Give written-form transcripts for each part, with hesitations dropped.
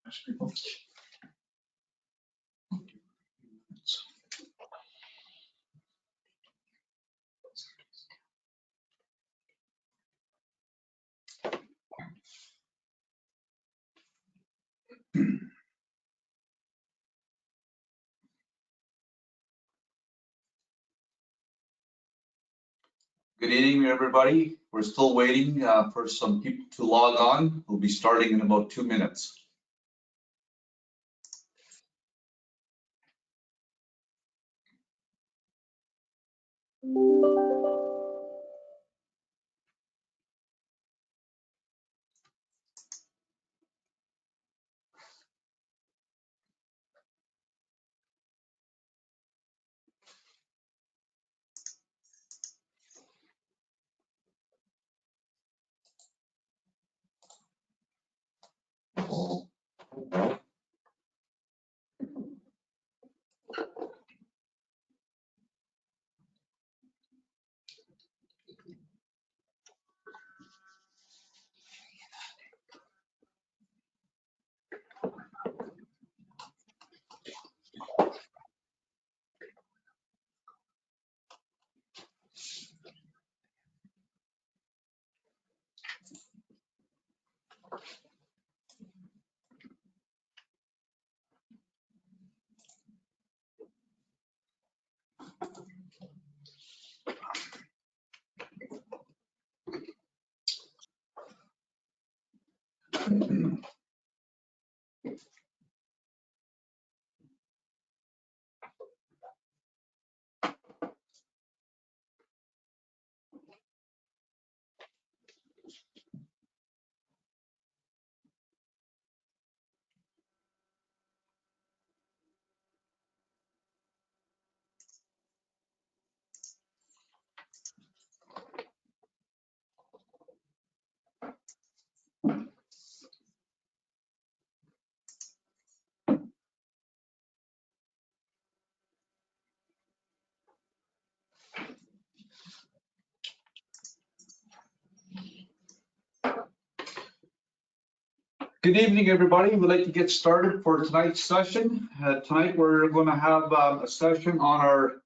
Good evening, everybody. We're still waiting for some people to log on. We'll be starting in about 2 minutes. Good evening, everybody. We'd like to get started for tonight's session. Tonight we're going to have a session on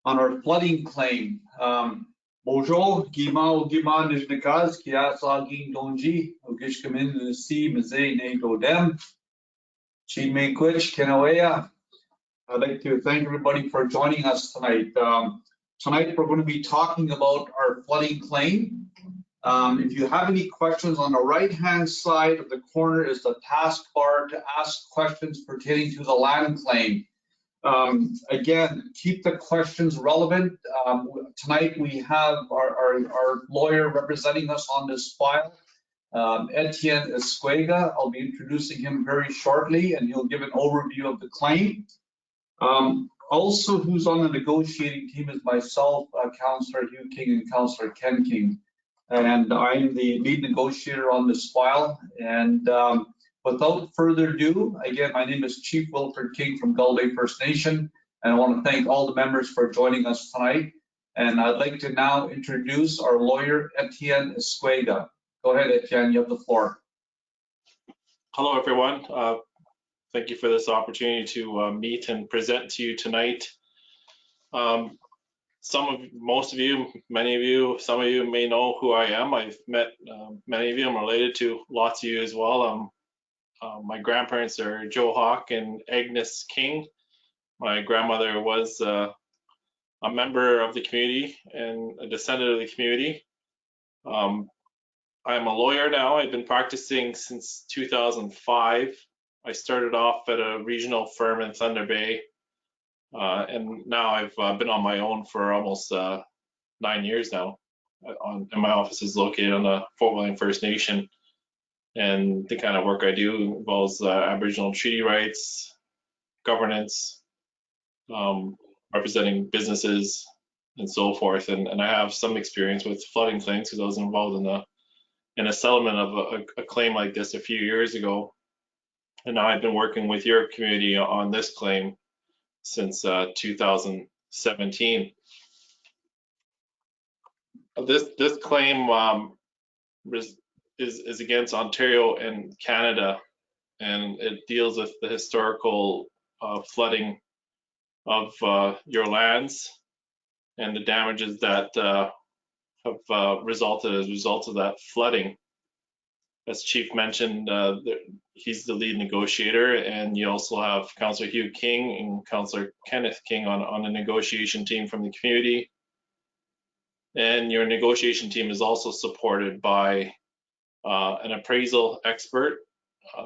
our flooding claim. Bonjour, Gima Gima Nijnikaz, Kias Agin Donji, Ogishkamin Lucy Maze Nato Dem, Chime Quich Kenawea. I'd like to thank everybody for joining us tonight. Tonight we're going to be talking about our flooding claim. If you have any questions, on the right-hand side of the corner is the taskbar to ask questions pertaining to the land claim. Again, keep the questions relevant. Tonight we have our lawyer representing us on this file, Etienne Escuega. I'll be introducing him very shortly, and he'll give an overview of the claim. Also, who's on the negotiating team is myself, Councillor Hugh King, and Councillor Ken King. And I'm the lead negotiator on this file. And without further ado, again, my name is Chief Wilfred King from Gull Bay First Nation, and I want to thank all the members for joining us tonight. And I'd like to now introduce our lawyer, Etienne Escuega. Go ahead, Etienne, you have the floor. Hello, everyone. Thank you for this opportunity to meet and present to you tonight. Most of you, many of you, some of you may know who I am. I've met many of you. I'm related to lots of you as well. My grandparents are Joe Hawk and Agnes King. My grandmother was a member of the community and a descendant of the community. I'm a lawyer now. I've been practicing since 2005. I started off at a regional firm in Thunder Bay. And now I've been on my own for almost 9 years now. And my office is located on the Fort William First Nation. And the kind of work I do involves Aboriginal treaty rights, governance, representing businesses, and so forth. And I have some experience with flooding claims because I was involved in a settlement of a claim like this a few years ago. And now I've been working with your community on this claim since 2017. This claim is against Ontario and Canada and it deals with the historical flooding of your lands and the damages that have resulted as a result of that flooding. As Chief mentioned, he's the lead negotiator, and you also have Councillor Hugh King and Councillor Kenneth King on a negotiation team from the community. And your negotiation team is also supported by an appraisal expert,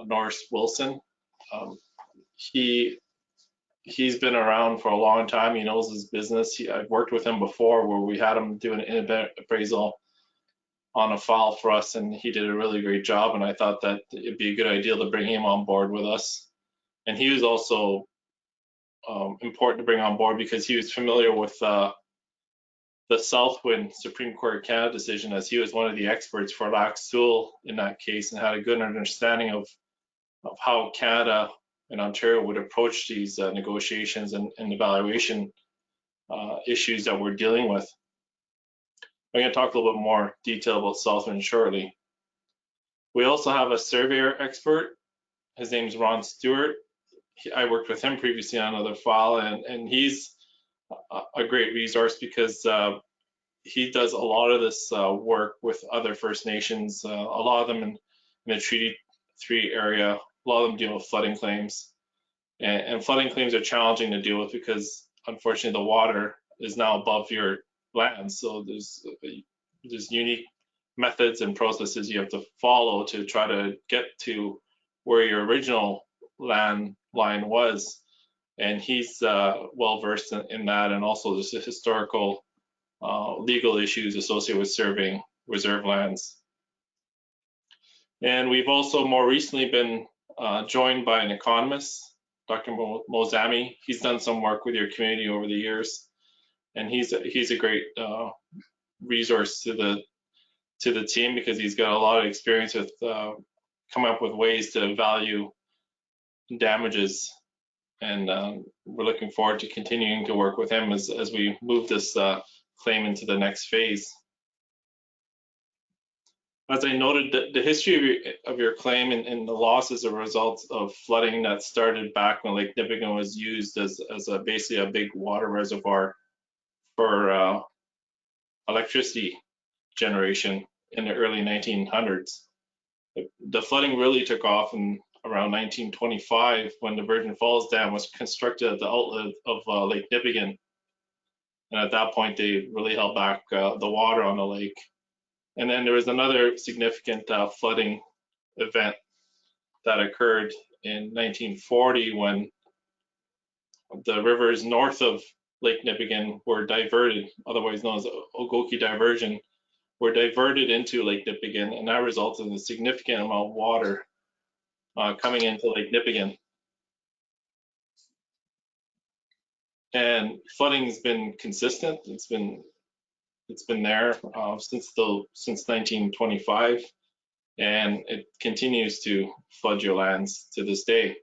Norris Wilson. He's been around for a long time. He knows his business. I've worked with him before where we had him do an independent appraisal on a file for us, and he did a really great job, and I thought that it'd be a good idea to bring him on board with us. And he was also important to bring on board because he was familiar with the Southwind Supreme Court of Canada decision, as he was one of the experts for Lac Seul in that case and had a good understanding of how Canada and Ontario would approach these negotiations and evaluation issues that we're dealing with. I'm going to talk a little bit more detail about Southwind shortly. We also have a surveyor expert. His name is Ron Stewart. I worked with him previously on another file, and he's a great resource because he does a lot of this work with other First Nations, a lot of them in the Treaty 3 area. A lot of them deal with flooding claims. And flooding claims are challenging to deal with because, unfortunately, the water is now above your land. So there's unique methods and processes you have to follow to try to get to where your original land line was. And he's well versed in that, and also just the historical legal issues associated with surveying reserve lands. And we've also more recently been joined by an economist, Dr. Mozami. He's done some work with your community over the years, and he's a great resource to the team because he's got a lot of experience with coming up with ways to value damages. And we're looking forward to continuing to work with him as we move this claim into the next phase. As I noted, the history of your claim and the loss is a result of flooding that started back when Lake Nipigon was used as basically a big water reservoir for electricity generation in the early 1900s. The flooding really took off in around 1925 when the Virgin Falls Dam was constructed at the outlet of Lake Nipigon. And at that point, they really held back the water on the lake. And then there was another significant flooding event that occurred in 1940 when the rivers north of Lake Nipigon were diverted, otherwise known as Ogoki diversion, were diverted into Lake Nipigon, and that resulted in a significant amount of water coming into Lake Nipigon. And flooding has been consistent. It's been there since 1925, and it continues to flood your lands to this day.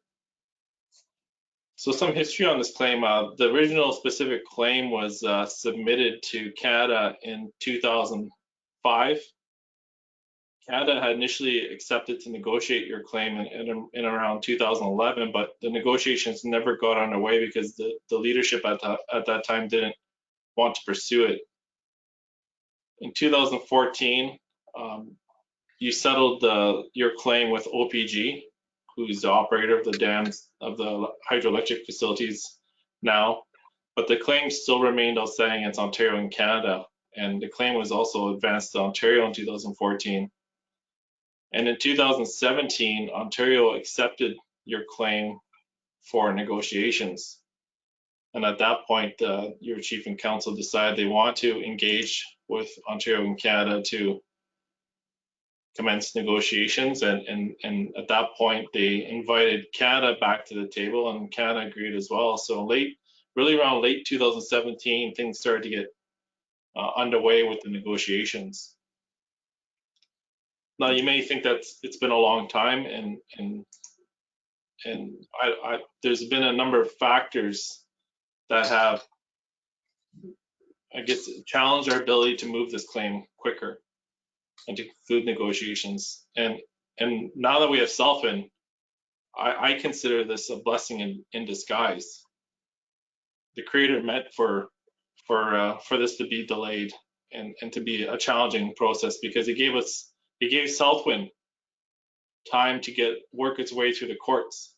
So some history on this claim. The original specific claim was submitted to Canada in 2005. Canada had initially accepted to negotiate your claim in around 2011, but the negotiations never got underway because the leadership at that time didn't want to pursue it. In 2014, you settled your claim with OPG, who's the operator of the dams, of the hydroelectric facilities now, but the claim still remained outstanding against Ontario and Canada, and the claim was also advanced to Ontario in 2014. And in 2017, Ontario accepted your claim for negotiations. And at that point, your chief and council decided they want to engage with Ontario and Canada to commence negotiations. And at that point, they invited Canada back to the table, and Canada agreed as well. So really around late 2017, things started to get underway with the negotiations. Now, you may think that it's been a long time, and there's been a number of factors that have, I guess, challenged our ability to move this claim quicker and to conclude negotiations. And now that we have Southwind, I consider this a blessing in disguise. The Creator meant for this to be delayed and to be a challenging process, because it gave Southwind time to work its way through the courts.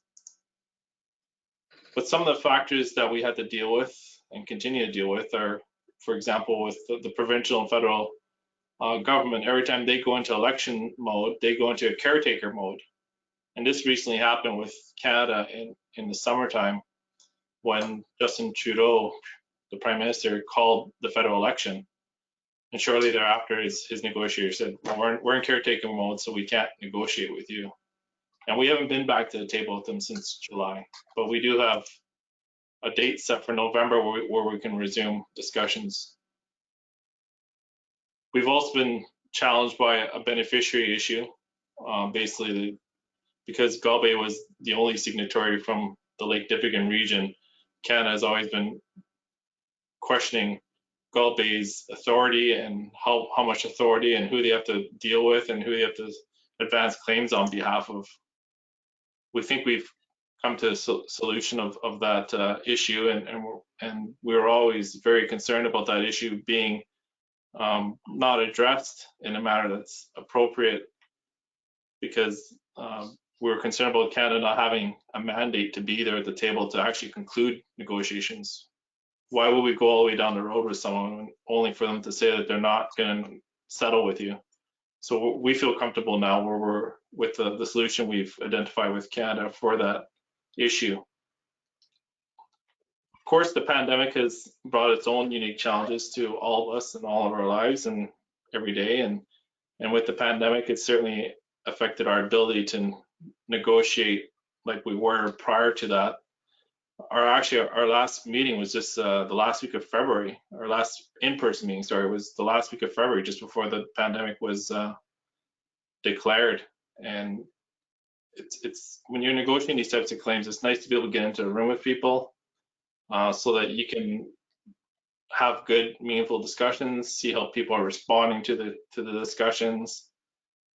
But some of the factors that we had to deal with and continue to deal with are, for example, with the provincial and federal government. Every time they go into election mode, they go into a caretaker mode. And this recently happened with Canada in the summertime, when Justin Trudeau, the Prime Minister, called the federal election. And shortly thereafter, his negotiator said, well, we're in caretaker mode, so we can't negotiate with you. And we haven't been back to the table with them since July, but we do have a date set for November where we can resume discussions. We've also been challenged by a beneficiary issue, basically because Gull Bay was the only signatory from the Lake Dipigan region. Canada has always been questioning Gull Bay's authority and how much authority and who they have to deal with and who they have to advance claims on behalf of. We think we've come to a solution of that issue, and we're always very concerned about that issue being not addressed in a manner that's appropriate, because we're concerned about Canada not having a mandate to be there at the table to actually conclude negotiations. Why would we go all the way down the road with someone only for them to say that they're not going to settle with you? So we feel comfortable now where we're with the solution we've identified with Canada for that issue. Of course, the pandemic has brought its own unique challenges to all of us and all of our lives and every day. And with the pandemic, it certainly affected our ability to negotiate like we were prior to that. Our last meeting was just the last week of February. Our last in-person meeting, sorry, was the last week of February, just before the pandemic was declared. And it's when you're negotiating these types of claims, it's nice to be able to get into a room with people so that you can have good, meaningful discussions, see how people are responding to the discussions,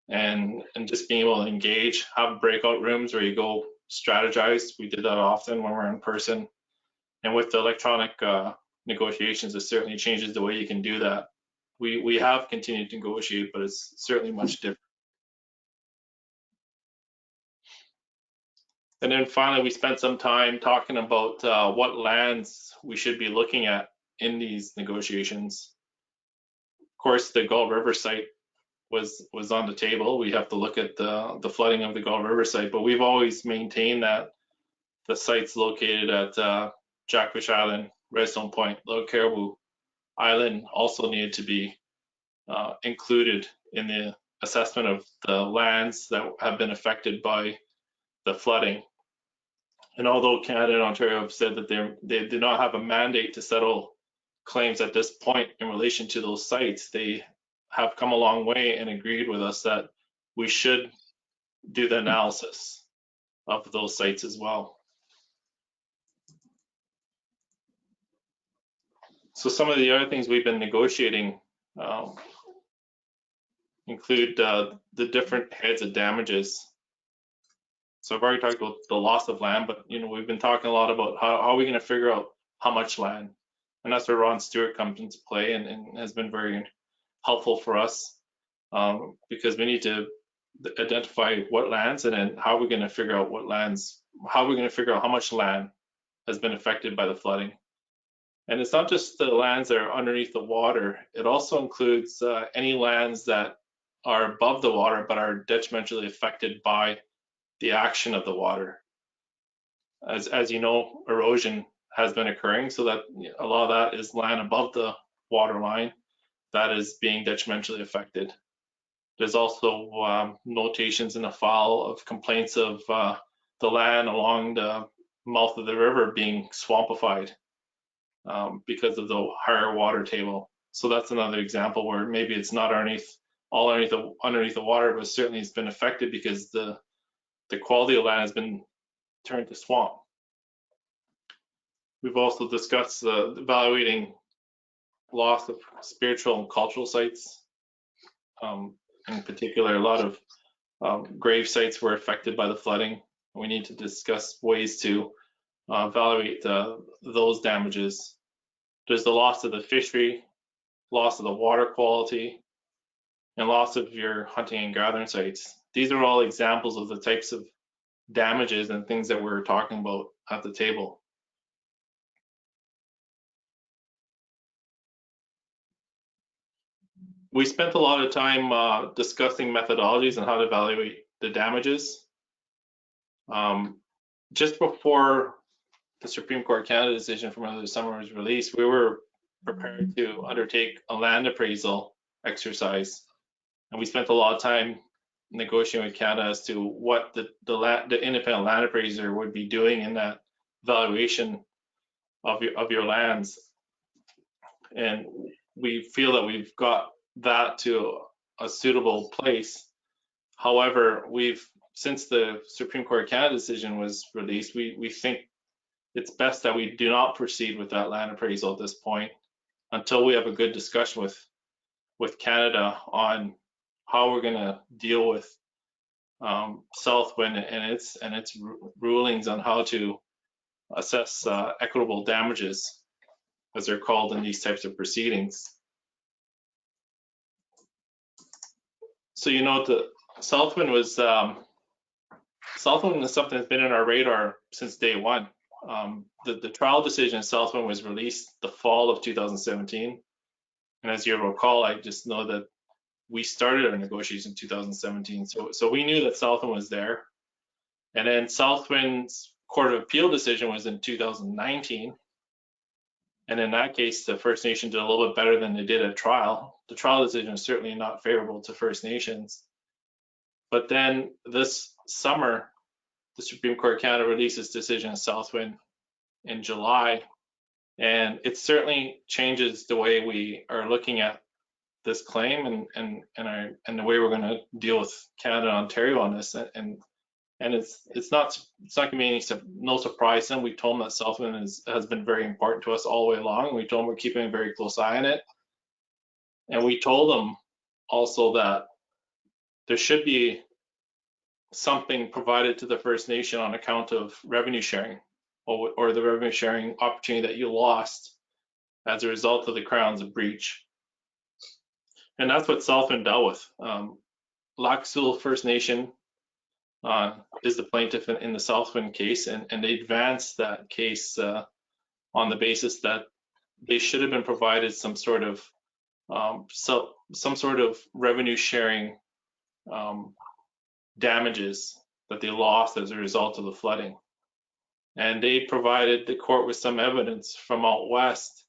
and just being able to engage, have breakout rooms where you go strategize. We did that often when we're in person. And with the electronic negotiations, it certainly changes the way you can do that. We have continued to negotiate, but it's certainly much different. And then finally, we spent some time talking about what lands we should be looking at in these negotiations. Of course, the Gull River site was on the table. We have to look at the flooding of the Gull River site, but we've always maintained that the sites located at Jackfish Island, Redstone Point, Little Caribou Island also needed to be included in the assessment of the lands that have been affected by the flooding. And although Canada and Ontario have said that they do not have a mandate to settle claims at this point in relation to those sites, they have come a long way and agreed with us that we should do the analysis of those sites as well. So some of the other things we've been negotiating include the different heads of damages. So I've already talked about the loss of land, but we've been talking a lot about how are we going to figure out how much land, and that's where Ron Stewart comes into play and has been very helpful for us, because we need to identify what lands, and then how we're going to figure out what lands, how we're going to figure out how much land has been affected by the flooding. And it's not just the lands that are underneath the water, it also includes any lands that are above the water but are detrimentally affected by the action of the water. As you know, erosion has been occurring, so that a lot of that is land above the water line that is being detrimentally affected. There's also notations in the file of complaints of the land along the mouth of the river being swampified because of the higher water table. So that's another example where maybe it's not all underneath the water, but certainly it's been affected because the quality of land has been turned to swamp. We've also discussed evaluating loss of spiritual and cultural sites. In particular, a lot of grave sites were affected by the flooding. We need to discuss ways to evaluate those damages. There's the loss of the fishery, loss of the water quality, and loss of your hunting and gathering sites. These are all examples of the types of damages and things that we're talking about at the table. We spent a lot of time discussing methodologies and how to evaluate the damages. Just before the Supreme Court Canada decision from earlier summer was released, we were prepared to undertake a land appraisal exercise. And we spent a lot of time negotiating with Canada as to what the independent land appraiser would be doing in that valuation of your lands. And we feel that we've got that to a suitable place. However, since the Supreme Court of Canada decision was released, we think it's best that we do not proceed with that land appraisal at this point until we have a good discussion with Canada on how we're going to deal with Southwind and its rulings on how to assess equitable damages, as they're called in these types of proceedings. So you know, the Southwind is something that's been in our radar since day one. The trial decision in Southwind was released the fall of 2017, and as you recall, I just know that we started our negotiations in 2017. So we knew that Southwind was there, and then Southwind's Court of Appeal decision was in 2019. And in that case, the First Nation did a little bit better than they did at trial. The trial decision is certainly not favorable to First Nations. But then this summer, the Supreme Court of Canada released its decision in Southwind in July. And it certainly changes the way we are looking at this claim and the way we're going to deal with Canada and Ontario on this. And it's not going to be no surprise to them. We've told them that Southwind has been very important to us all the way along. We told them we're keeping a very close eye on it. And we told them also that there should be something provided to the First Nation on account of revenue sharing or the revenue sharing opportunity that you lost as a result of the Crown's breach. And that's what Southwind dealt with. Lac Seul First Nation is the plaintiff in the Southwind case, and they advanced that case on the basis that they should have been provided some sort of revenue sharing damages that they lost as a result of the flooding. And they provided the court with some evidence from out west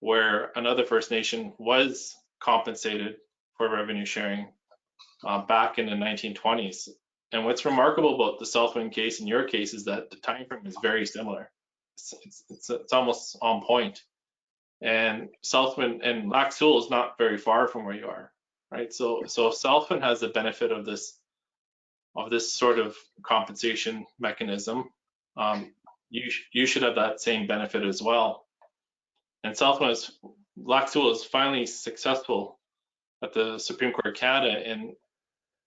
where another First Nation was compensated for revenue sharing back in the 1920s. And what's remarkable about the Southwind case and your case is that the time frame is very similar. It's almost on point. And Southwind and Lac Seul is not very far from where you are, right? So Southwind has the benefit of this sort of compensation mechanism. You should have that same benefit as well. And Lac Seul is finally successful at the Supreme Court of Canada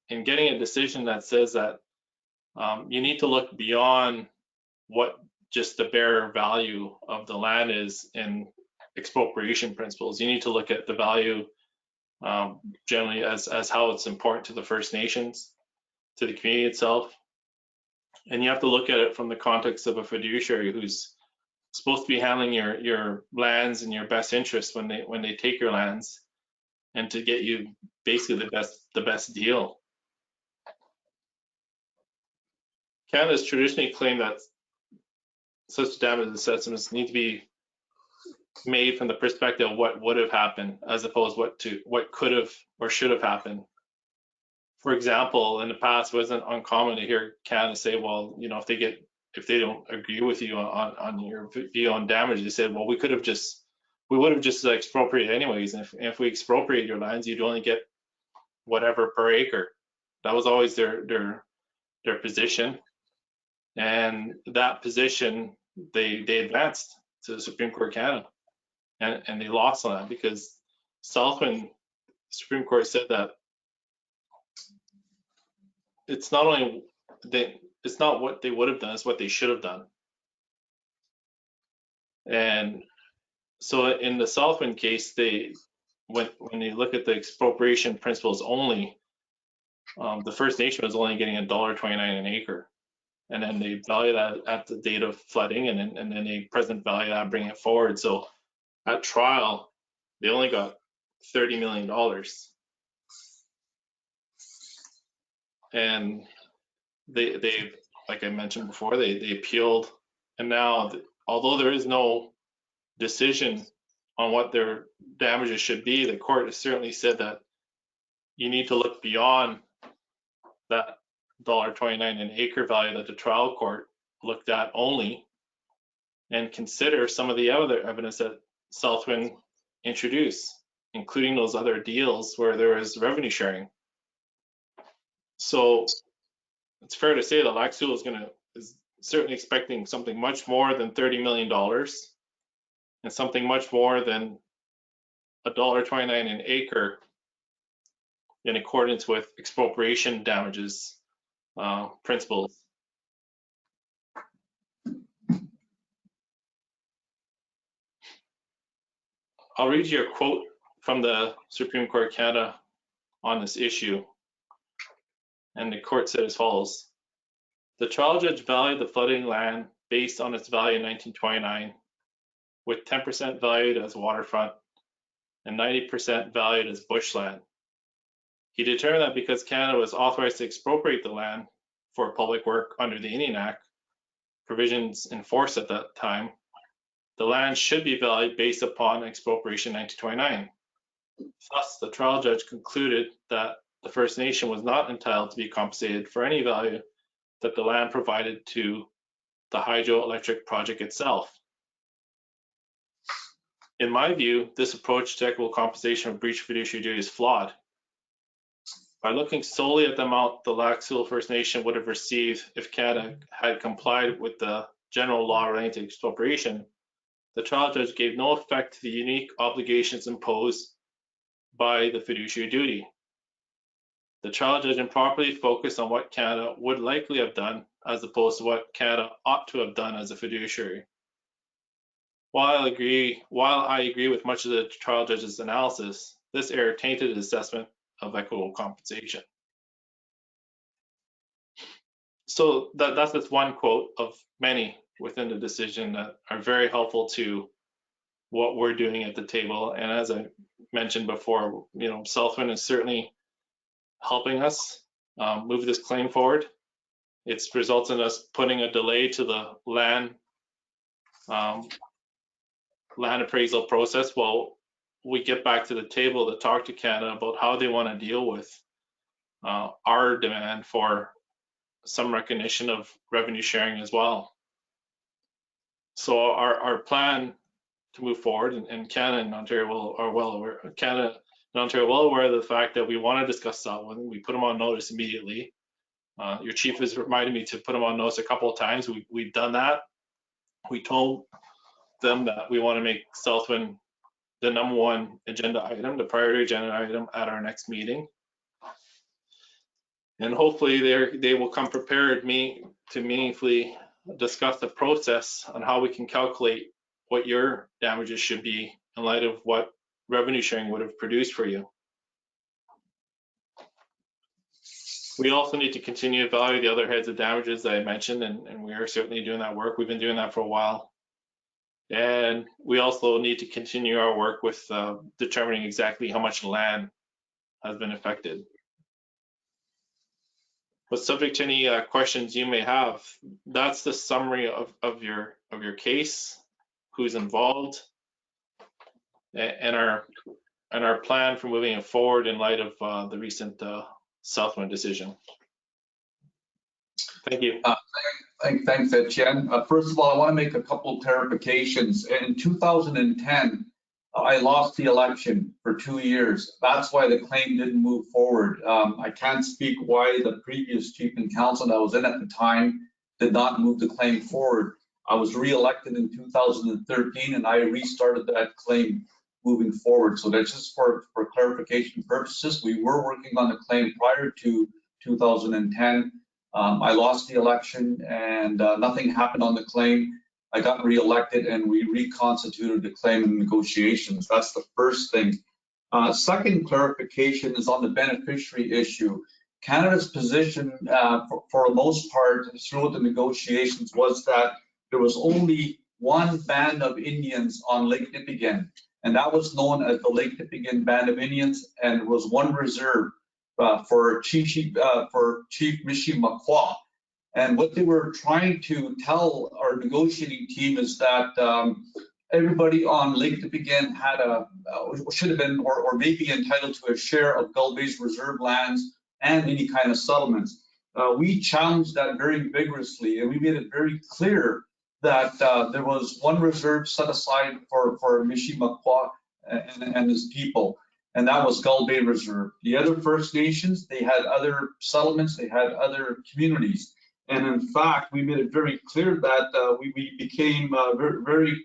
in getting a decision that says that you need to look beyond what just the bare value of the land is in expropriation principles. You need to look at the value generally as how it's important to the First Nations, to the community itself. And you have to look at it from the context of a fiduciary who's supposed to be handling your lands in your best interest when they take your lands, and to get you basically the best deal. Canada has traditionally claimed that such damage assessments need to be made from the perspective of what would have happened, as opposed to what could have or should have happened. For example, in the past, it wasn't uncommon to hear Canada say, well, you know, if they don't agree with you on your view on damage, they said, well, we would have just expropriated anyways. And if we expropriate your lands, you'd only get whatever per acre. That was always their position. And that position, they advanced to the Supreme Court of Canada, and they lost on that because Southwind Supreme Court said that it's not only it's not what they would have done, it's what they should have done. And so in the Southwind case, when you look at the expropriation principles only, the First Nation was only getting $1.29 an acre. And then they value that at the date of flooding, and then they present value that, bring it forward. So at trial, they only got $30 million. And they like I mentioned before, they appealed, and now although there is no decision on what their damages should be, the court has certainly said that you need to look beyond that $1.29 an acre value that the trial court looked at only, and consider some of the other evidence that Southwind introduced, including those other deals where there was revenue sharing. So it's fair to say that Lac Seul is certainly expecting something much more than $30 million and something much more than $1.29 an acre in accordance with expropriation damages principles. I'll read you a quote from the Supreme Court of Canada on this issue. And the court said as follows: the trial judge valued the flooding land based on its value in 1929, with 10% valued as waterfront and 90% valued as bushland. He determined that because Canada was authorized to expropriate the land for public work under the Indian Act, provisions in force at that time, the land should be valued based upon expropriation 1929. Thus, the trial judge concluded that the First Nation was not entitled to be compensated for any value that the land provided to the hydroelectric project itself. In my view, this approach to equitable compensation for breach of fiduciary duty is flawed. By looking solely at the amount the Lac Seul First Nation would have received if Canada had complied with the general law relating to expropriation, the trial judge gave no effect to the unique obligations imposed by the fiduciary duty. The trial judge improperly focused on what Canada would likely have done as opposed to what Canada ought to have done as a fiduciary. While I agree with much of the trial judge's analysis, this error tainted his assessment of equitable compensation. So that's just one quote of many within the decision that are very helpful to what we're doing at the table. And as I mentioned before, Southwind is certainly helping us move this claim forward. It's resulted in us putting a delay to the land appraisal process while we get back to the table to talk to Canada about how they want to deal with our demand for some recognition of revenue sharing as well. So our plan to move forward, and Canada and Ontario are well aware. Canada and Ontario are well aware of the fact that we want to discuss that one. We put them on notice immediately. Your chief has reminded me to put them on notice a couple of times. We've done that. We told them that we want to make Southwind the #1 agenda item, the priority agenda item at our next meeting. And hopefully they will come prepared to meaningfully discuss the process on how we can calculate what your damages should be in light of what revenue sharing would have produced for you. We also need to continue to evaluate the other heads of damages that I mentioned, and we are certainly doing that work. We've been doing that for a while. And we also need to continue our work with determining exactly how much land has been affected. But subject to any questions you may have, that's the summary of your case, who's involved, and our plan for moving it forward in light of the recent Southwind decision. Thank you. Thanks, Etienne. First of all, I want to make a couple clarifications. In 2010, I lost the election for 2 years. That's why the claim didn't move forward. I can't speak why the previous chief and counsel that was in at the time did not move the claim forward. I was re-elected in 2013, and I restarted that claim moving forward. So that's just for clarification purposes. We were working on the claim prior to 2010. I lost the election and nothing happened on the claim. I got reelected and we reconstituted the claim in negotiations. That's the first thing. Second clarification is on the beneficiary issue. Canada's position, for the most part, throughout the negotiations was that there was only one band of Indians on Lake Nipigon, and that was known as the Lake Nipigon Band of Indians, and it was one reserve for Chief Mishi-Makwa. And what they were trying to tell our negotiating team is that everybody on Lake Nipigon had should have been or may be entitled to a share of Gull Bay's reserve lands and any kind of settlements. We challenged that very vigorously, and we made it very clear that there was one reserve set aside for Mishi-Makwa and his people, and that was Gull Bay Reserve. The other First Nations, they had other settlements, they had other communities. And in fact, we made it very clear that we became very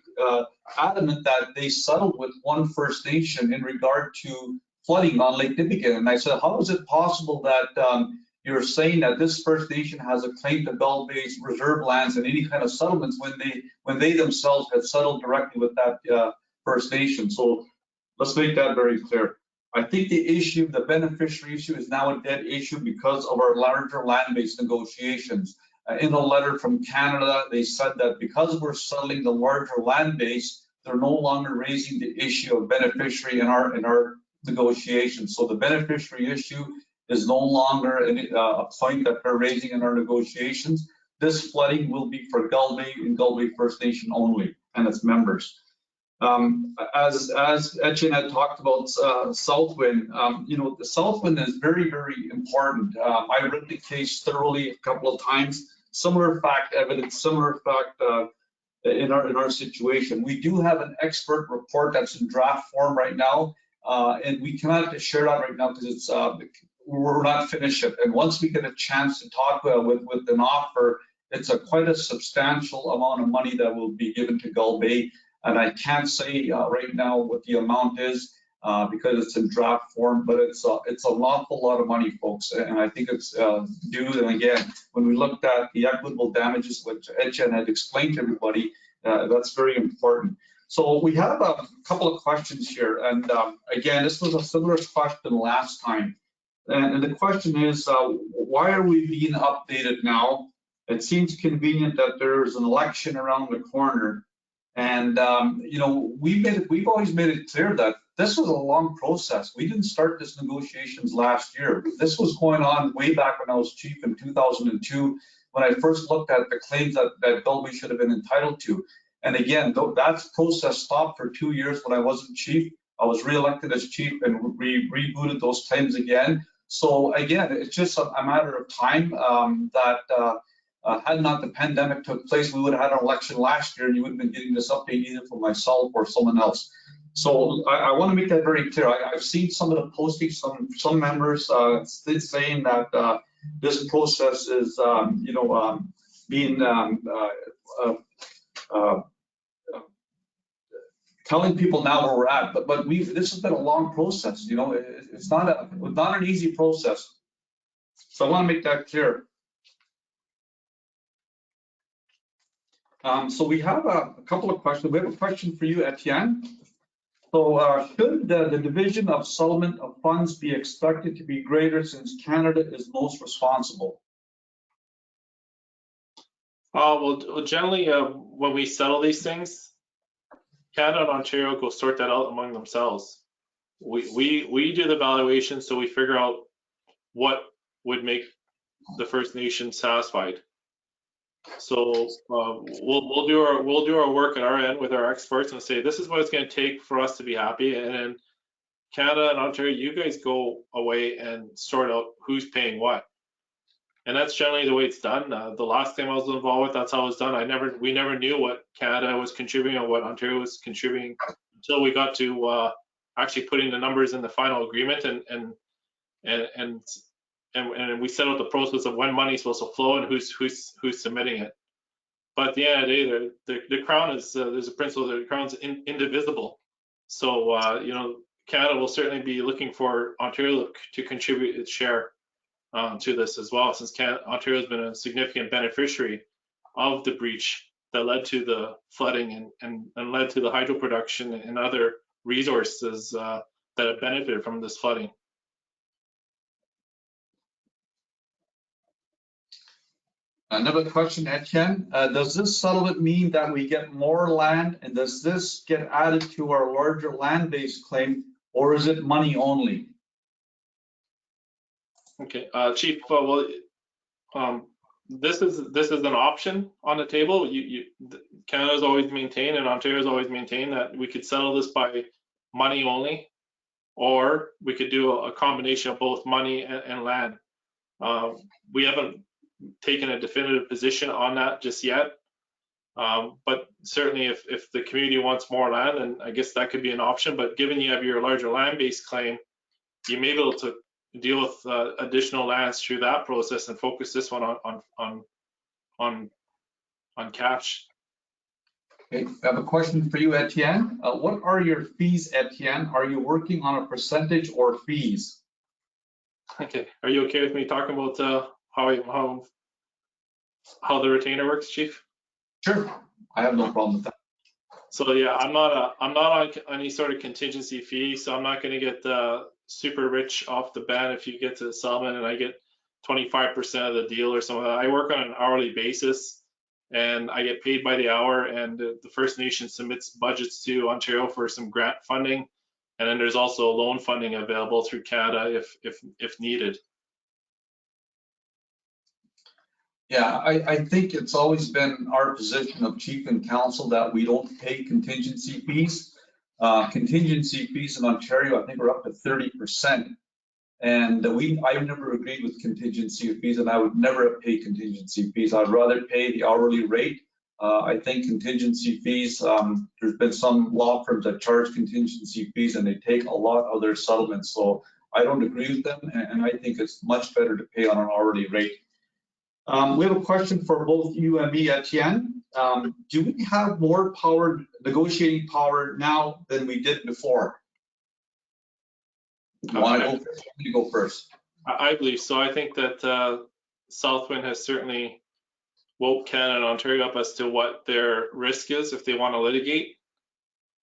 adamant that they settled with one First Nation in regard to flooding on Lake Nipigon. And I said, how is it possible that you're saying that this First Nation has a claim to Gull Bay's reserve lands and any kind of settlements when they themselves had settled directly with that First Nation? So let's make that very clear. I think the issue, the beneficiary issue, is now a dead issue because of our larger land-based negotiations. In a letter from Canada, they said that because we're settling the larger land base, they're no longer raising the issue of beneficiary in our negotiations. So the beneficiary issue is no longer a point that they're raising in our negotiations. This flooding will be for Gull Bay and Gull Bay First Nation only and its members. As Etienne had talked about Southwind, the Southwind is very, very important. I read the case thoroughly a couple of times. Similar fact evidence, similar fact in our situation. We do have an expert report that's in draft form right now, and we cannot share that right now because it's we're not finished yet. And once we get a chance to talk with an offer, it's quite a substantial amount of money that will be given to Gull Bay. And I can't say right now what the amount is because it's in draft form, but it's an awful lot of money, folks. And I think it's due. And again, when we looked at the equitable damages, which Etienne had explained to everybody, that's very important. So we have a couple of questions here. And again, this was a similar question last time. And the question is, why are we being updated now? It seems convenient that there's an election around the corner. And we've always made it clear that this was a long process. We didn't start this negotiations last year. This was going on way back when I was chief in 2002, when I first looked at the claims that Gull Bay should have been entitled to. And again, that process stopped for 2 years when I wasn't chief. I was reelected as chief and we rebooted those claims again. So again, it's just a matter of time that had not the pandemic took place, we would have had an election last year and you would have been getting this update either from myself or someone else. So I want to make that very clear. I've seen some of the postings, some members saying that this process is, being telling people now where we're at. But this has been a long process. It's not an easy process. So I want to make that clear. So we have a couple of questions. We have a question for you, Etienne. So should the division of settlement of funds be expected to be greater since Canada is most responsible? Well, generally, when we settle these things, Canada and Ontario go sort that out among themselves. We do the valuation, so we figure out what would make the First Nation satisfied. So we'll do our work at our end with our experts and say this is what it's going to take for us to be happy. And then Canada and Ontario, you guys go away and sort out who's paying what. And that's generally the way it's done. The last time I was involved with, that's how it was done. We never knew what Canada was contributing or what Ontario was contributing until we got to actually putting the numbers in the final agreement and we set out the process of when money is supposed to flow and who's submitting it. But at the end of the day, the crown is there's a principle that the crown's indivisible. So Canada will certainly be looking for Ontario to contribute its share. to this as well, since Ontario has been a significant beneficiary of the breach that led to the flooding and led to the hydro production and other resources that have benefited from this flooding. Another question, Etienne. Does this settlement mean that we get more land, and does this get added to our larger land-based claim, or is it money only? Okay, Chief. This is an option on the table. Canada's always maintained and Ontario's always maintained that we could settle this by money only, or we could do a combination of both money and land. We haven't taken a definitive position on that just yet, but certainly if the community wants more land, then I guess that could be an option. But given you have your larger land-based claim, you may be able to deal with additional lands through that process and focus this one on cash. Okay, I have a question for you, Etienne. What are your fees, Etienne? Are you working on a percentage or fees? Okay, are you okay with me talking about how the retainer works, Chief? Sure, I have no problem with that. So yeah, I'm not on any sort of contingency fee, so I'm not going to get super rich off the bat if you get to the settlement and I get 25% of the deal or something. I work on an hourly basis and I get paid by the hour, and the First Nation submits budgets to Ontario for some grant funding, and then there's also loan funding available through Canada if needed. Yeah, I think it's always been our position of Chief and Council that we don't pay contingency fees. Contingency fees in Ontario, I think, are up to 30%. And I've never agreed with contingency fees, and I would never pay contingency fees. I'd rather pay the hourly rate. I think contingency fees, there's been some law firms that charge contingency fees and they take a lot of their settlements. So I don't agree with them, and I think it's much better to pay on an hourly rate. We have a question for both you and me, Etienne. Do we have more negotiating power now than we did before? You want to go first? You go first. I believe so. I think that Southwind has certainly woke Canada and Ontario up as to what their risk is if they want to litigate.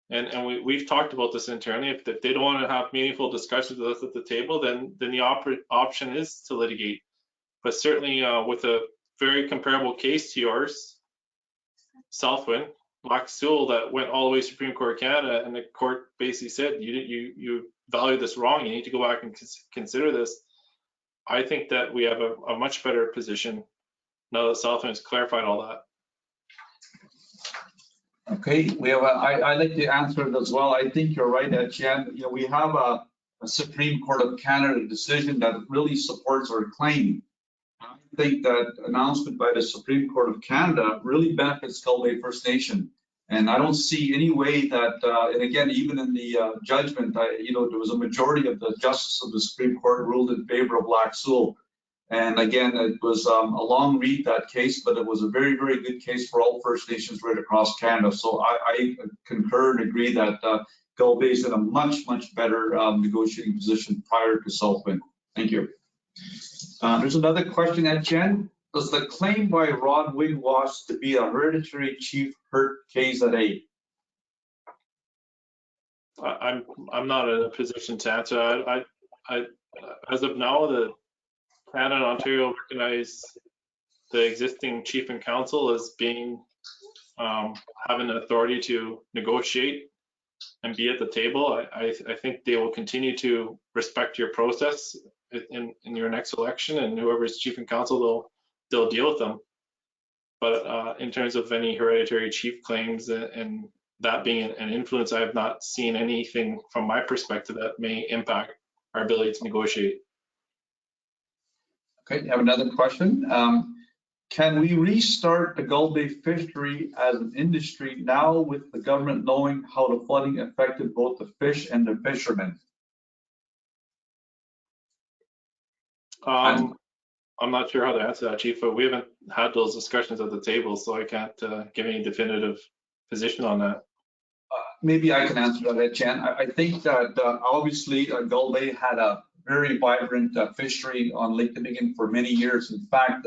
And we've talked about this internally. If they don't want to have meaningful discussions with us at the table, then the option is to litigate. But certainly with a very comparable case to yours, Southwind, Lac Seul, that went all the way to Supreme Court of Canada, and the court basically said, you value this wrong, you need to go back and consider this. I think that we have a much better position now that Southwind has clarified all that. Okay, we have I like to answer it as well. I think you're right, Etienne. You know, we have a Supreme Court of Canada decision that really supports our claim. I think that announcement by the Supreme Court of Canada really benefits Gull Bay First Nation. And I don't see any way that, and again, even in the judgment, there was a majority of the justices of the Supreme Court ruled in favor of Lac Seul. And again, it was a long read, that case, but it was a very, very good case for all First Nations right across Canada. So I concur and agree that Gull Bay is in a much, much better negotiating position prior to Southwind. Thank you. There's another question, Etienne. Does the claim by Rod Wigwash to be a hereditary chief hurt KZA? I'm not in a position to answer. I as of now, the Canada and Ontario recognize the existing chief and council as being having the authority to negotiate and be at the table. I think they will continue to respect your process in your next election, and whoever's chief and council, they'll deal with them. But in terms of any hereditary chief claims and that being an influence, I have not seen anything from my perspective that may impact our ability to negotiate. Okay, I have another question. Can we restart the Gull Bay fishery as an industry now with the government knowing how the flooding affected both the fish and the fishermen? I'm not sure how to answer that, Chief, but we haven't had those discussions at the table, so I can't give any definitive position on that. Maybe I can answer that, Etienne. I think that obviously Gull Bay had a very vibrant fishery on Lake Nipigon for many years. In fact,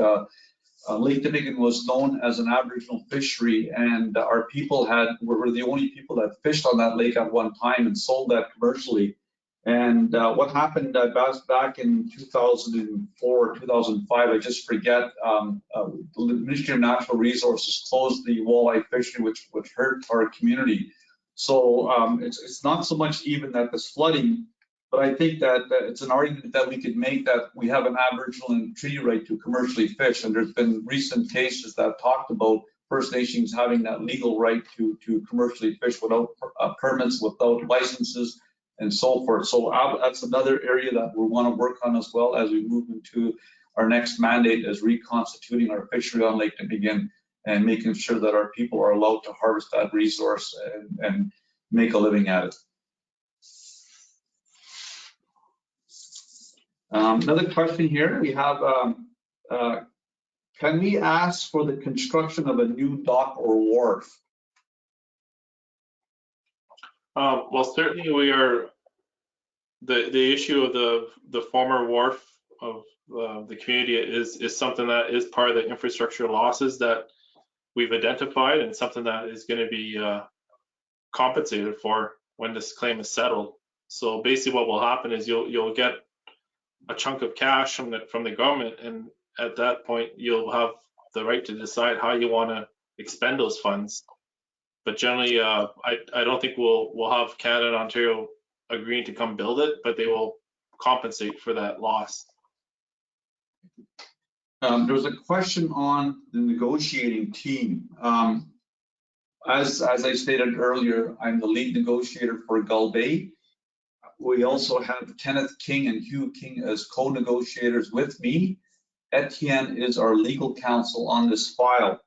Lake Nipigon was known as an Aboriginal fishery, and our people were the only people that fished on that lake at one time and sold that commercially. And what happened back in 2004, 2005, I just forget, the Ministry of Natural Resources closed the walleye fishery, which hurt our community. So it's not so much even that there's flooding, but I think that it's an argument that we could make that we have an Aboriginal and treaty right to commercially fish. And there's been recent cases that talked about First Nations having that legal right to commercially fish without permits, without licenses, and so forth. So that's another area that we want to work on as well as we move into our next mandate, as reconstituting our fishery on Lake Nipigon and making sure that our people are allowed to harvest that resource and make a living at it. Another question here we have, can we ask for the construction of a new dock or wharf? Well, certainly we are, the issue of the former wharf of the community is something that is part of the infrastructure losses that we've identified, and something that is going to be compensated for when this claim is settled. So basically what will happen is you'll get a chunk of cash from the government, and at that point you'll have the right to decide how you want to expend those funds. But generally, I don't think we'll have Canada and Ontario agreeing to come build it, but they will compensate for that loss. There was a question on the negotiating team. As I stated earlier, I'm the lead negotiator for Gull Bay. We also have Kenneth King and Hugh King as co-negotiators with me. Etienne is our legal counsel on this file.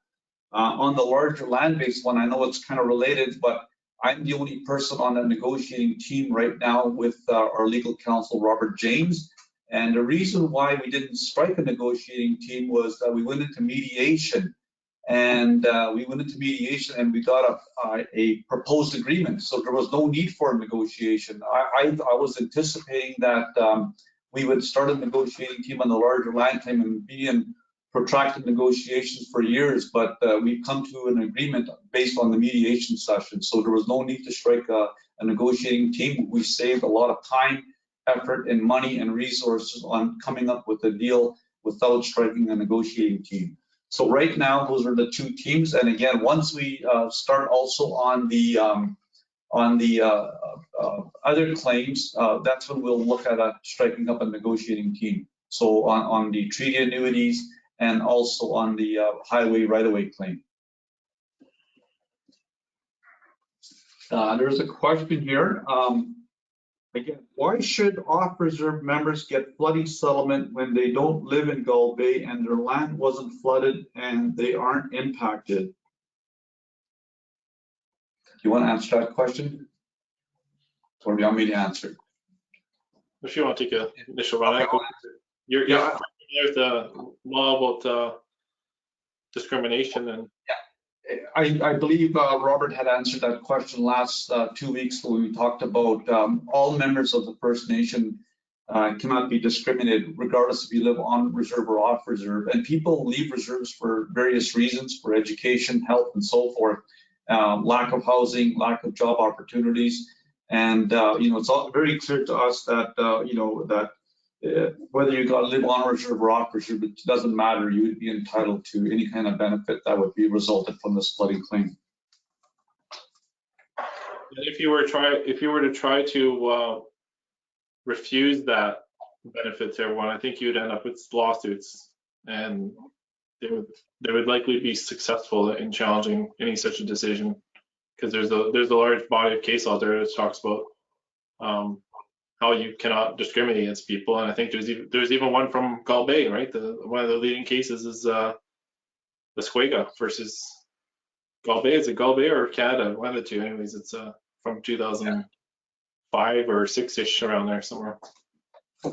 On the larger land-based one, I know it's kind of related, but I'm the only person on the negotiating team right now with our legal counsel, Robert James. And the reason why we didn't strike a negotiating team was that we went into mediation, and we got a proposed agreement. So there was no need for a negotiation. I was anticipating that we would start a negotiating team on the larger land claim and be in protracted negotiations for years, but we've come to an agreement based on the mediation session. So there was no need to strike a negotiating team. We saved a lot of time, effort, and money and resources on coming up with a deal without striking a negotiating team. So right now, those are the two teams. And again, once we start also on the other claims, that's when we'll look at striking up a negotiating team. So on the treaty annuities and also on the highway right-of-way claim. There's a question here. Again, why should off-reserve members get flooding settlement when they don't live in Gull Bay and their land wasn't flooded and they aren't impacted? Do you want to answer that question? Or do you want me to answer? If you want to take an initial run, you're familiar with the law about discrimination and. I believe Robert had answered that question last 2 weeks when we talked about all members of the First Nation cannot be discriminated regardless if you live on reserve or off reserve. And people leave reserves for various reasons, for education, health, and so forth. Lack of housing, lack of job opportunities. And, it's all very clear to us that, whether you got to live on reserve or off reserve, it doesn't matter. You would be entitled to any kind of benefit that would be resulted from this flooding claim. And if you were to try to refuse that benefit to everyone, I think you'd end up with lawsuits, and they would likely be successful in challenging any such a decision, because there's a large body of case out there that talks about how you cannot discriminate against people. And I think there's even one from Gull Bay, right? One of the leading cases is the Squega versus Gull Bay. Is it Gull Bay or Canada? One of the two. Anyways, it's from 2005 or 6-ish, around there somewhere.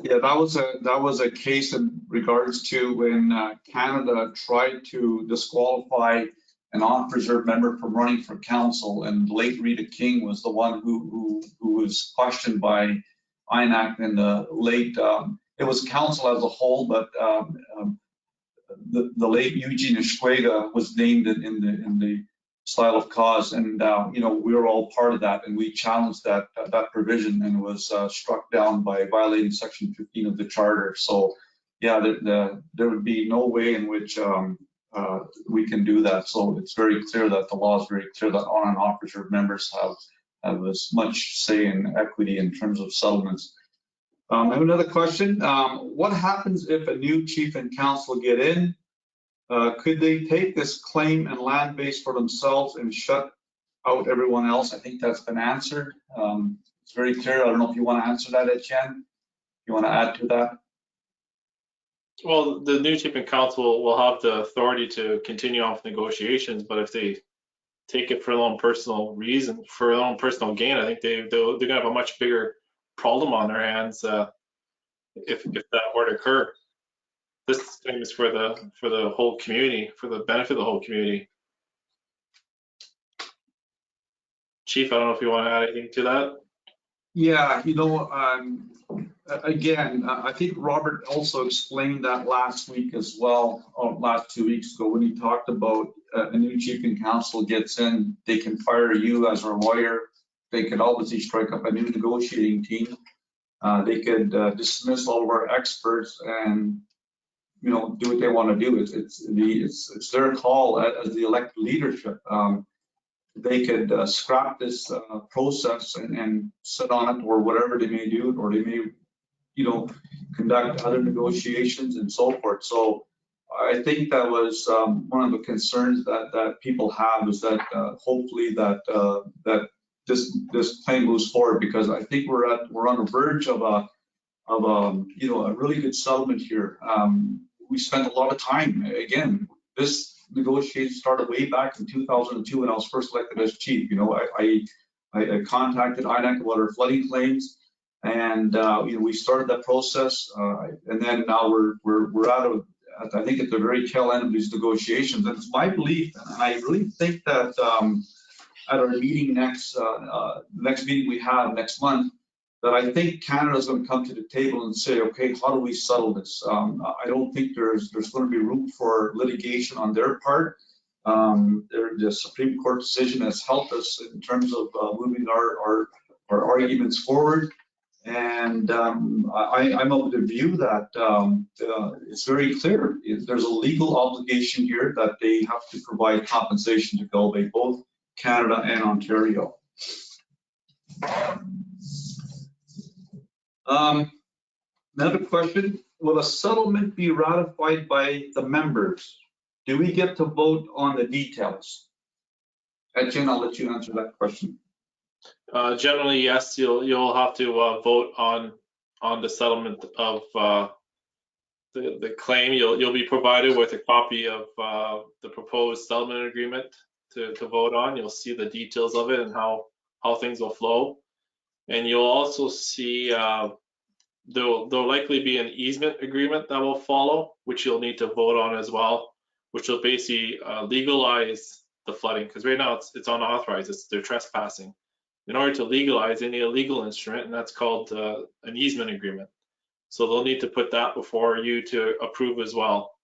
Yeah, that was a case in regards to when Canada tried to disqualify an off-reserve member from running for council, and late Rita King was the one who was questioned by INAC in the late, it was council as a whole, but the late Eugene Escuega was named in the style of cause, and we were all part of that, and we challenged that provision, and was struck down by violating Section 15 of the Charter. So, yeah, there would be no way in which we can do that. So it's very clear that the law is very clear that on and off reserve members have as much say in equity in terms of settlements. I have another question. What happens if a new chief and council get in? Could they take this claim and land base for themselves and shut out everyone else? I think that's been answered. It's very clear. I don't know if you want to answer that, Etienne. You want to add to that? Well, the new chief and council will have the authority to continue on with negotiations, but if they take it for their own personal reason, for their own personal gain, I think they're gonna have a much bigger problem on their hands if that were to occur. This thing is for the whole community, for the benefit of the whole community. Chief, I don't know if you want to add anything to that. Yeah, again, I think Robert also explained that last week as well, or last 2 weeks ago, when he talked about a new chief and council gets in, they can fire you as a lawyer. They could obviously strike up a new negotiating team. They could dismiss all of our experts and do what they want to do. It's their call as the elected leadership. They could scrap this process and sit on it, or whatever they may do, or they may, conduct other negotiations and so forth. So I think that was one of the concerns that people have, is that hopefully that this claim moves forward, because I think we're on the verge of a really good settlement here. We spent a lot of time. Again, this negotiation started way back in 2002 when I was first elected as chief. I contacted INAC about our flooding claims, and we started that process. And then now we're out of, I think, at the very tail end of these negotiations. And it's my belief, and I really think that at our meeting next meeting we have next month, that I think Canada is going to come to the table and say, okay, how do we settle this? I don't think there's going to be room for litigation on their part. The Supreme Court decision has helped us in terms of moving our arguments forward. And I'm of the view that it's very clear. There's a legal obligation here that they have to provide compensation to Gull Bay, both Canada and Ontario. Another question, will a settlement be ratified by the members? Do we get to vote on the details? Etienne, I'll let you answer that question. Generally, yes, you'll have to vote on the settlement of the claim. You'll be provided with a copy of the proposed settlement agreement to vote on. You'll see the details of it and how things will flow. And you'll also see there'll likely be an easement agreement that will follow, which you'll need to vote on as well, which will basically legalize the flooding, because right now it's unauthorized. They're trespassing. In order to legalize, they need a legal instrument, and that's called an easement agreement. So they'll need to put that before you to approve as well,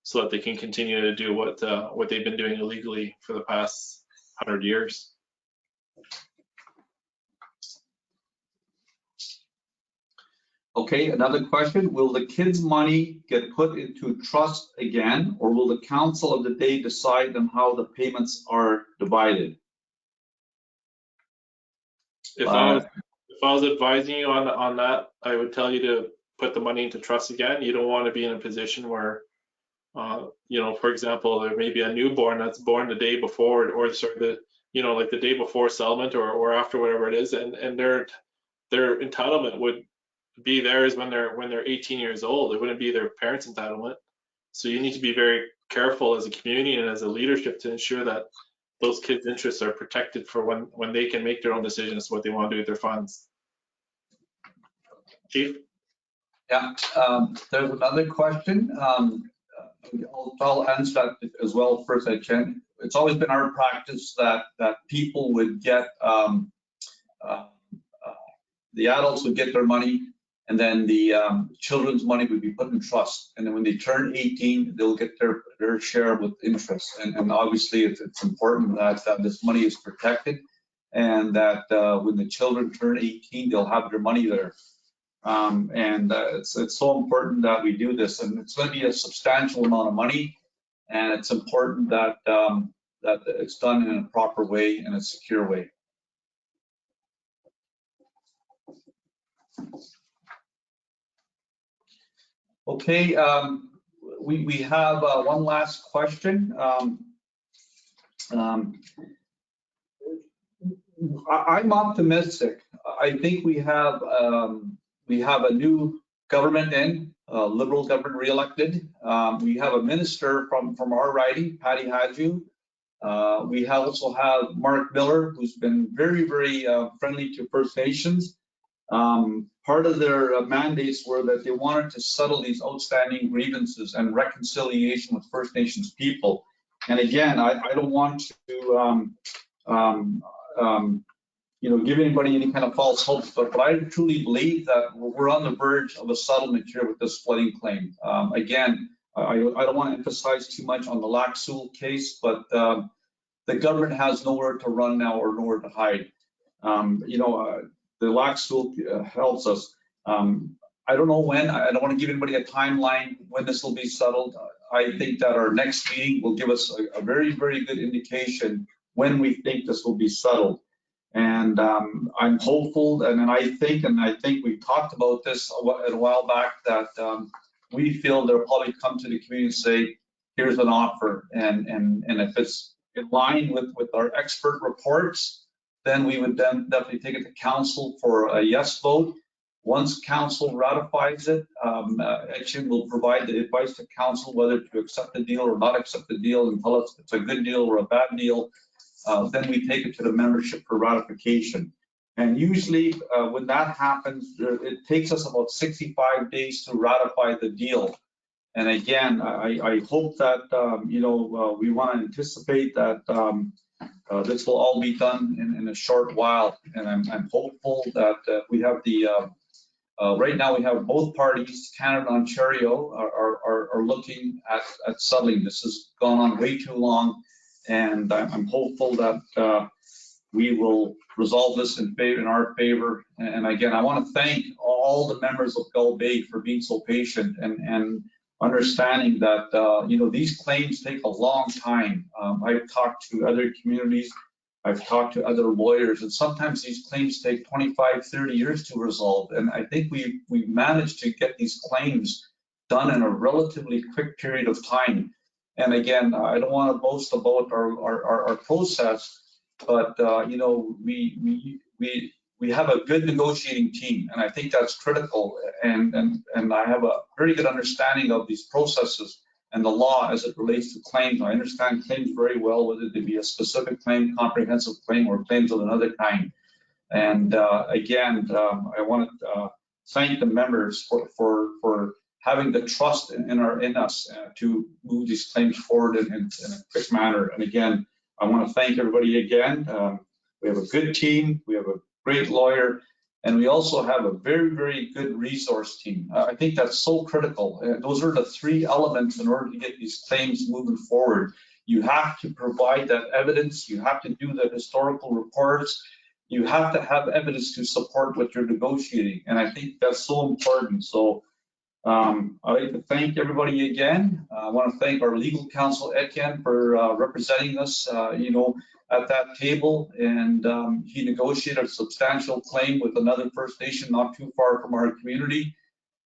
so that they can continue to do what they've been doing illegally for the past 100 years. Okay, another question. Will the kids' money get put into trust again, or will the council of the day decide on how the payments are divided? If I was advising you on that, I would tell you to put the money into trust again. You don't want to be in a position where, for example, there may be a newborn that's born the day before, or sort of like the day before settlement or after, whatever it is, and their entitlement would be theirs when they're 18 years old. It wouldn't be their parents' entitlement. So you need to be very careful as a community and as a leadership to ensure that those kids' interests are protected for when they can make their own decisions what they want to do with their funds. Chief? Yeah, there's another question. I'll answer that as well first, I can. It's always been our practice that people would get the adults would get their money, and then the children's money would be put in trust. And then when they turn 18, they'll get their share with interest. And obviously, it's important that this money is protected, and that when the children turn 18, they'll have their money there. It's so important that we do this, and it's going to be a substantial amount of money, and it's important that that it's done in a proper way and a secure way. Okay, we have one last question. I'm optimistic. I think we have a new government in, Liberal government reelected. We have a minister from our riding, Patty Hadju. We also have Mark Miller, who's been very, very friendly to First Nations. Part of their mandates were that they wanted to settle these outstanding grievances and reconciliation with First Nations people. And again, I don't want to give anybody any kind of false hopes, but I truly believe that we're on the verge of a settlement here with this flooding claim. Again, I don't want to emphasize too much on the Lac Seul case, but the government has nowhere to run now or nowhere to hide. The Lac Seul helps us. I don't know when. I don't want to give anybody a timeline when this will be settled. I think that our next meeting will give us a very, very good indication when we think this will be settled. And I'm hopeful, and I think we talked about this a while back, that we feel they'll probably come to the community and say, here's an offer. And if it's in line with our expert reports, then we would then definitely take it to council for a yes vote. Once council ratifies it, Etienne will provide the advice to council whether to accept the deal or not accept the deal and tell us if it's a good deal or a bad deal. Then we take it to the membership for ratification. And usually when that happens, it takes us about 65 days to ratify the deal. And again, I hope that, we want to anticipate that this will all be done in a short while. And I'm hopeful that we have right now we have both parties, Canada and Ontario, are looking at settling. This has gone on way too long. And I'm hopeful that we will resolve this in our favor. And again, I want to thank all the members of Gull Bay for being so patient and understanding that these claims take a long time. I've talked to other communities, I've talked to other lawyers, and sometimes these claims take 25, 30 years to resolve. And I think we've managed to get these claims done in a relatively quick period of time. And again, I don't want to boast about our process, but we have a good negotiating team, and I think that's critical. And I have a very good understanding of these processes and the law as it relates to claims. I understand claims very well, whether they be a specific claim, comprehensive claim, or claims of another kind. And again, I want to thank the members for having the trust in us to move these claims forward in a quick manner. And again, I want to thank everybody again. We have a good team, we have a great lawyer, and we also have a very, very good resource team. I think that's so critical. Those are the three elements in order to get these claims moving forward. You have to provide that evidence, you have to do the historical reports, you have to have evidence to support what you're negotiating. And I think that's so important. So I'd like to thank everybody again. I want to thank our legal counsel, Etienne, for representing us, at that table. And he negotiated a substantial claim with another First Nation not too far from our community.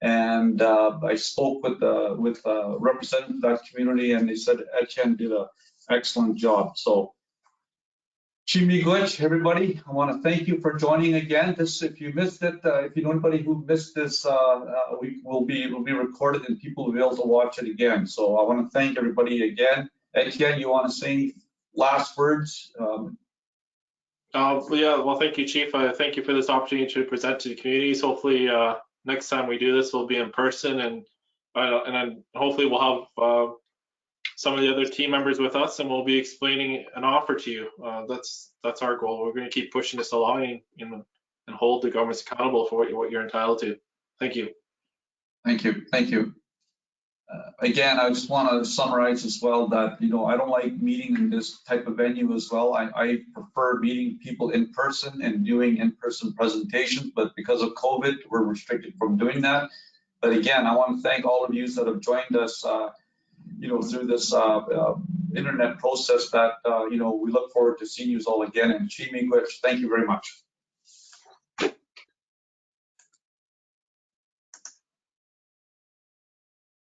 And I spoke with representatives of that community, and they said Etienne did an excellent job. So, Chimigwech, everybody, I want to thank you for joining again. If you missed it, if you know anybody who missed this, will be recorded and people will be able to watch it again. So I want to thank everybody again. Etienne, you want to say any last words? Yeah, well, thank you, Chief. Thank you for this opportunity to present to the communities. Hopefully, next time we do this, we'll be in person, and then hopefully we'll have some of the other team members with us, and we'll be explaining an offer to you. That's our goal. We're going to keep pushing this along, and and hold the governments accountable for what you're entitled to. Thank you. Thank you. Thank you. Again, I just want to summarize as well that, I don't like meeting in this type of venue as well. I prefer meeting people in person and doing in-person presentations, but because of COVID, we're restricted from doing that. But again, I want to thank all of you that have joined us, through this internet process that, we look forward to seeing you all again. And Chi Miigwech, thank you very much.